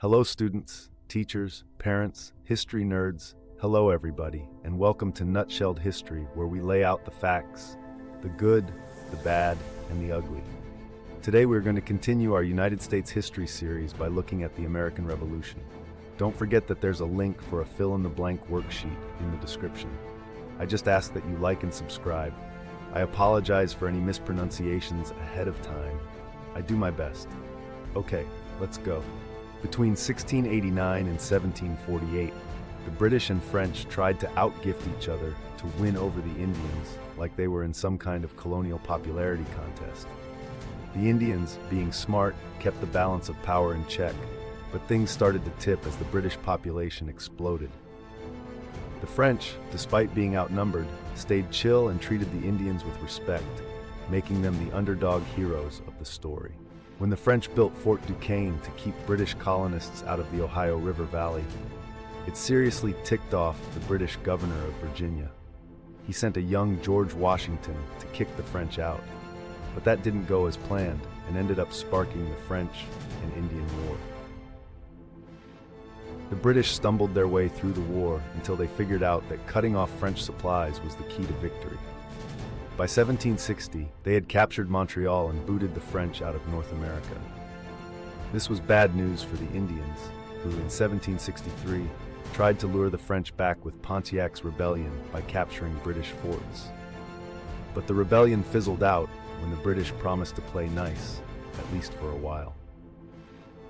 Hello students, teachers, parents, history nerds. Hello everybody, and welcome to Nutshelled History, where we lay out the facts, the good, the bad, and the ugly. Today we're going to continue our United States history series by looking at the American Revolution. Don't forget that there's a link for a fill-in-the-blank worksheet in the description. I just ask that you like and subscribe. I apologize for any mispronunciations ahead of time. I do my best. Okay, let's go. Between 1689 and 1748, the British and French tried to outgift each other to win over the Indians like they were in some kind of colonial popularity contest. The Indians, being smart, kept the balance of power in check, but things started to tip as the British population exploded. The French, despite being outnumbered, stayed chill and treated the Indians with respect, making them the underdog heroes of the story. When the French built Fort Duquesne to keep British colonists out of the Ohio River Valley, it seriously ticked off the British governor of Virginia. He sent a young George Washington to kick the French out, but that didn't go as planned and ended up sparking the French and Indian War. The British stumbled their way through the war until they figured out that cutting off French supplies was the key to victory. By 1760, they had captured Montreal and booted the French out of North America. This was bad news for the Indians, who in 1763 tried to lure the French back with Pontiac's rebellion by capturing British forts. But the rebellion fizzled out when the British promised to play nice, at least for a while.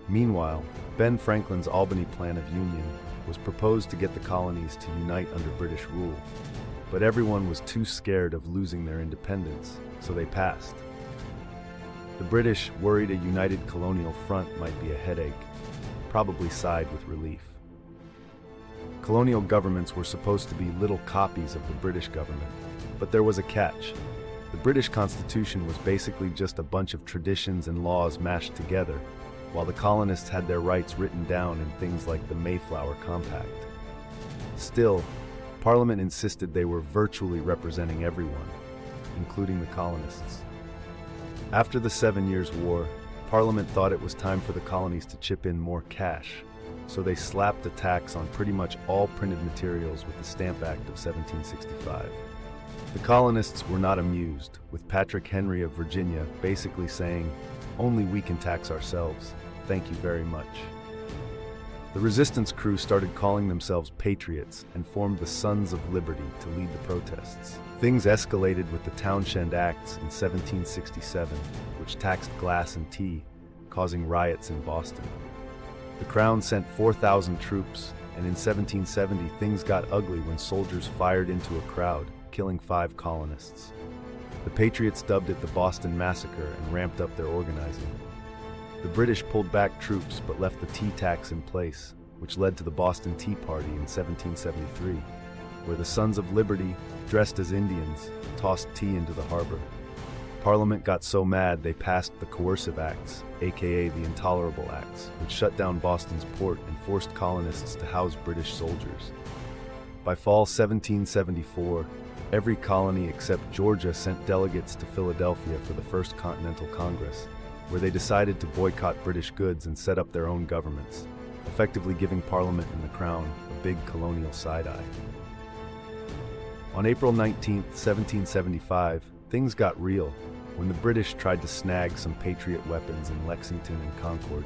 Meanwhile, Ben Franklin's Albany Plan of Union was proposed to get the colonies to unite under British rule, but everyone was too scared of losing their independence, so they passed. The British worried a united colonial front might be a headache, probably sighed with relief. Colonial governments were supposed to be little copies of the British government, but there was a catch. The British Constitution was basically just a bunch of traditions and laws mashed together, while the colonists had their rights written down in things like the Mayflower Compact. Still, Parliament insisted they were virtually representing everyone, including the colonists. After the 7 Years' War, Parliament thought it was time for the colonies to chip in more cash, so they slapped a tax on pretty much all printed materials with the Stamp Act of 1765. The colonists were not amused, with Patrick Henry of Virginia basically saying, "Only we can tax ourselves. Thank you very much." The resistance crew started calling themselves patriots and formed the Sons of Liberty to lead the protests. Things escalated with the Townshend Acts in 1767, which taxed glass and tea, causing riots in Boston. The Crown sent 4,000 troops, and in 1770 things got ugly when soldiers fired into a crowd, killing 5 colonists. The Patriots dubbed it the Boston Massacre and ramped up their organizing. The British pulled back troops but left the tea tax in place, which led to the Boston Tea Party in 1773, where the Sons of Liberty, dressed as Indians, tossed tea into the harbor. Parliament got so mad they passed the Coercive Acts, aka the Intolerable Acts, which shut down Boston's port and forced colonists to house British soldiers. By fall 1774, every colony except Georgia sent delegates to Philadelphia for the First Continental Congress, where they decided to boycott British goods and set up their own governments, effectively giving Parliament and the Crown a big colonial side-eye. On April 19, 1775, things got real when the British tried to snag some Patriot weapons in Lexington and Concord,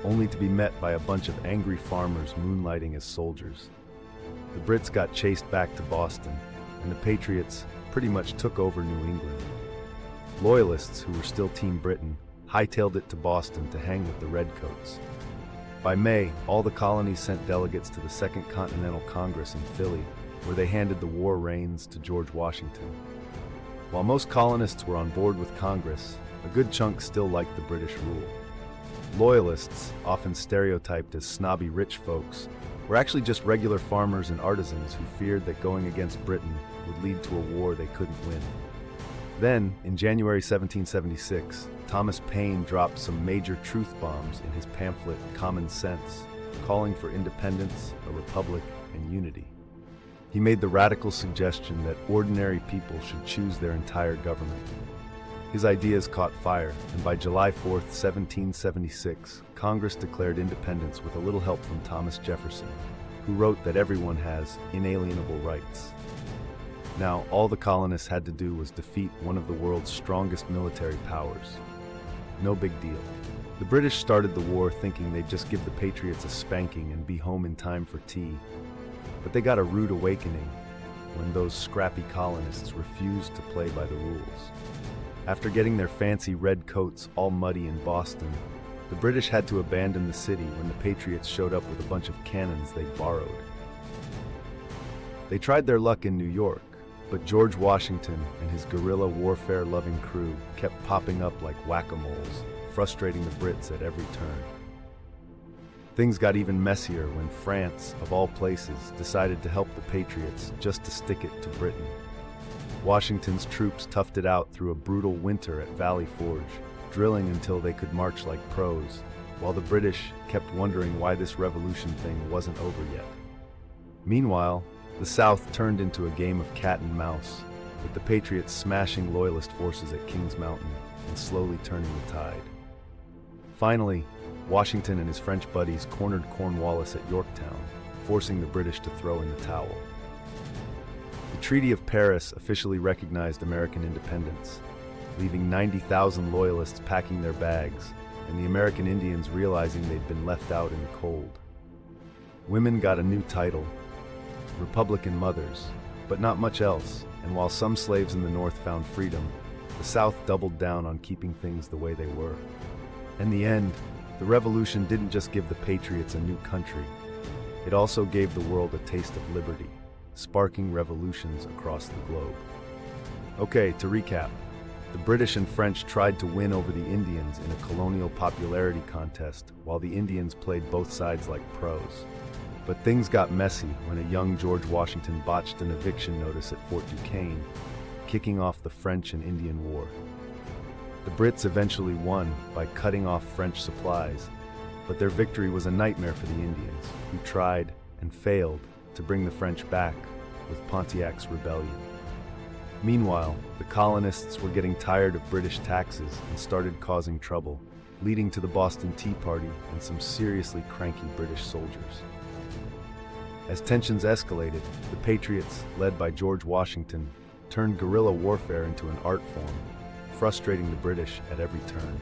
only to be met by a bunch of angry farmers moonlighting as soldiers. The Brits got chased back to Boston, and the Patriots pretty much took over New England. Loyalists, who were still Team Britain, hightailed it to Boston to hang with the Redcoats. By May, all the colonies sent delegates to the Second Continental Congress in Philly, where they handed the war reins to George Washington. While most colonists were on board with Congress, a good chunk still liked the British rule. Loyalists, often stereotyped as snobby rich folks, were actually just regular farmers and artisans who feared that going against Britain would lead to a war they couldn't win. Then, in January 1776, Thomas Paine dropped some major truth bombs in his pamphlet Common Sense, calling for independence, a republic, and unity. He made the radical suggestion that ordinary people should choose their entire government. His ideas caught fire, and by July 4th, 1776, Congress declared independence with a little help from Thomas Jefferson, who wrote that everyone has inalienable rights. Now, all the colonists had to do was defeat one of the world's strongest military powers. No big deal. The British started the war thinking they'd just give the Patriots a spanking and be home in time for tea. But they got a rude awakening when those scrappy colonists refused to play by the rules. After getting their fancy red coats all muddy in Boston, the British had to abandon the city when the Patriots showed up with a bunch of cannons they borrowed. They tried their luck in New York, but George Washington and his guerrilla warfare-loving crew kept popping up like whack-a-moles, frustrating the Brits at every turn. Things got even messier when France, of all places, decided to help the Patriots just to stick it to Britain. Washington's troops toughed it out through a brutal winter at Valley Forge, drilling until they could march like pros, while the British kept wondering why this revolution thing wasn't over yet. Meanwhile, the South turned into a game of cat and mouse, with the Patriots smashing Loyalist forces at Kings Mountain and slowly turning the tide. Finally, Washington and his French buddies cornered Cornwallis at Yorktown, forcing the British to throw in the towel. The Treaty of Paris officially recognized American independence, leaving 90,000 Loyalists packing their bags, and the American Indians realizing they'd been left out in the cold. Women got a new title, Republican mothers, but not much else, and while some slaves in the North found freedom, the South doubled down on keeping things the way they were. In the end, the revolution didn't just give the Patriots a new country, it also gave the world a taste of liberty, sparking revolutions across the globe. Okay, to recap, the British and French tried to win over the Indians in a colonial popularity contest, while the Indians played both sides like pros. But things got messy when a young George Washington botched an eviction notice at Fort Duquesne, kicking off the French and Indian War. The Brits eventually won by cutting off French supplies, but their victory was a nightmare for the Indians, who tried and failed to bring the French back with Pontiac's rebellion. Meanwhile, the colonists were getting tired of British taxes and started causing trouble, leading to the Boston Tea Party and some seriously cranky British soldiers. As tensions escalated, the Patriots, led by George Washington, turned guerrilla warfare into an art form, frustrating the British at every turn.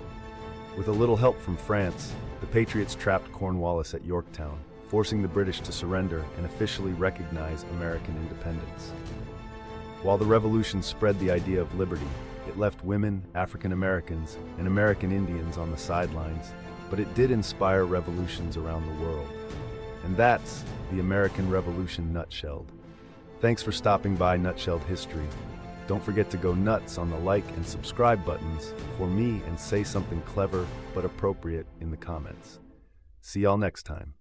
With a little help from France, the Patriots trapped Cornwallis at Yorktown, forcing the British to surrender and officially recognize American independence. While the revolution spread the idea of liberty, it left women, African Americans, and American Indians on the sidelines, but it did inspire revolutions around the world. And that's the American Revolution nutshelled. Thanks for stopping by Nutshelled History. Don't forget to go nuts on the like and subscribe buttons for me and say something clever but appropriate in the comments. See y'all next time.